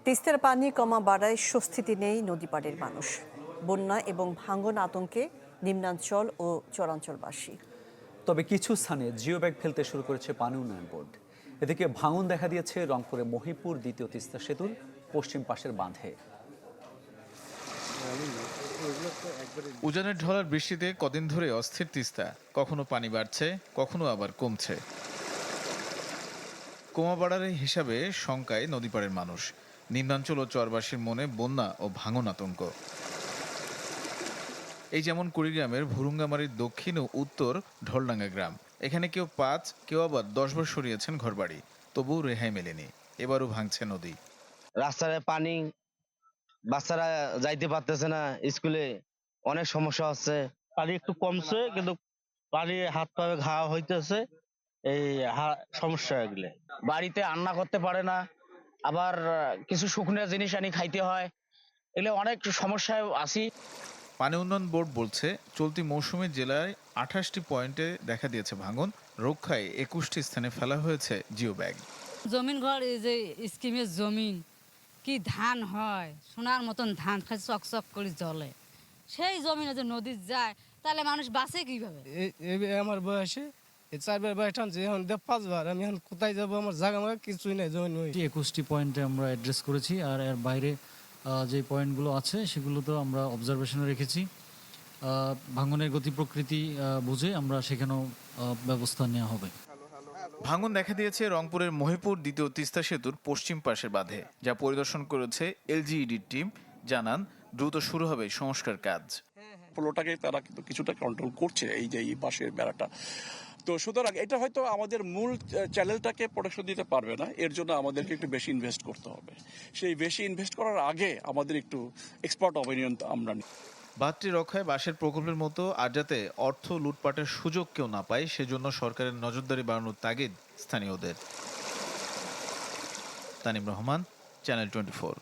তিস্তার পানি কমা বাড়ায় স্বস্তিতে নেই নদীপাড়ের মানুষ। বন্যা এবং ভাঙন আতঙ্কে নিম্নাঞ্চল ও চরাঞ্চলবাসী। তবে কিছু স্থানে জিও ব্যাগ ফেলতে শুরু করেছে পানি উন্নয়ন বোর্ড। এদিকে ভাঙন দেখা দিয়েছে রংপুরে মহিপুর দ্বিতীয় তিস্তা সেতুর পশ্চিম পাশের বাঁধে। উজানের ঢলার বৃষ্টিতে কদিন ধরে অস্থির তিস্তা, কখনো পানি বাড়ছে, কখনো আবার কমছে। কমা বাড়ার এই হিসাবে শঙ্কায় নদীপাড়ের মানুষ। নিম্নাঞ্চল ও চরবাসীর মনে বন্যা ও ভাঙন আতঙ্ক। এই যেমন কুড়িগ্রামের ভুরুঙ্গামারীর দক্ষিণ ও উত্তর ঢলডাঙ্গা গ্রাম। এখানে কেউ 5, কেউ আবার 10 বার সরিয়েছেন ঘরবাড়ি, তবুও রেহাই মেলেনি। এবারও ভাঙছে নদী। রাস্তায় পানি, বাচ্চারা যাইতে পারতেছে না স্কুলে, অনেক সমস্যা হচ্ছে। পানি একটু কমছে, কিন্তু পানি হাত পায়ে ঘা হইতেছে, এই সমস্যা এগুলো। বাড়িতে রান্না করতে পারে না, আবার কিছু শুকনো জিনিস আনি খাইতে হয়, এগুলো অনেক সমস্যায় আছি। পানি উন্নয়ন বোর্ড বলছে, চলতি মৌসুমে জেলায় 28টি পয়েন্টে দেখা দিয়েছে ভাঙন। রক্ষায় 21টি স্থানে ফেলা হয়েছে জিও ব্যাগ। জমিন ঘর, এই যে স্কিমের জমিন, কি ধান হয়, সোনার মতন ধান খালি চকচক করে জ্বলে। সেই জমিনে যে নদী যায়, তাহলে মানুষ বাঁচে কিভাবে? আমার বয়সে 4বার বয়স টানছে, এখন 5বার। আমি এখন কোথায় যাবো? আমার জায়গা কিছুই নাই, জমি নই। 21টি পয়েন্টে আমরা অ্যাড্রেস করেছি, আর এর বাইরে যে পয়েন্টগুলো আছে সেগুলো তো আমরা অবজারভেশনে রেখেছি। ভাঙনের গতি প্রকৃতি বুঝে আমরা সেখানেও ব্যবস্থা নেওয়া হবে। ভাঙন দেখা দিয়েছে রংপুরের মহিপুর দ্বিতীয় তিস্তা সেতুর পশ্চিম পাশের বাঁধে, যা পরিদর্শন করেছে এলজিইডির টিম। জানান, দ্রুত শুরু হবে সংস্কার কাজ। ফ্লোটাকে তারা কিন্তু কিছুটা কন্ট্রোল করছে, এই যে এই পাশের বেড়াটা। তো সুতরাং এটা হয়তো আমাদের মূল চ্যানেলটাকে প্রোটেকশন দিতে পারবে না, এর জন্য আমাদেরকে একটু বেশি ইনভেস্ট করতে হবে। সেই বেশি ইনভেস্ট করার আগে আমাদের একটু এক্সপার্ট অপিনিয়ন আমরা নিই। বাঁধটি রক্ষায় বাঁশের প্রকল্পের মতো আর যাতে অর্থ লুটপাটের সুযোগ কেউ না পায়, সেজন্য সরকারের নজরদারি বাড়ানোর তাগিদ স্থানীয়দের। তানিম রহমান, চ্যানেল 24।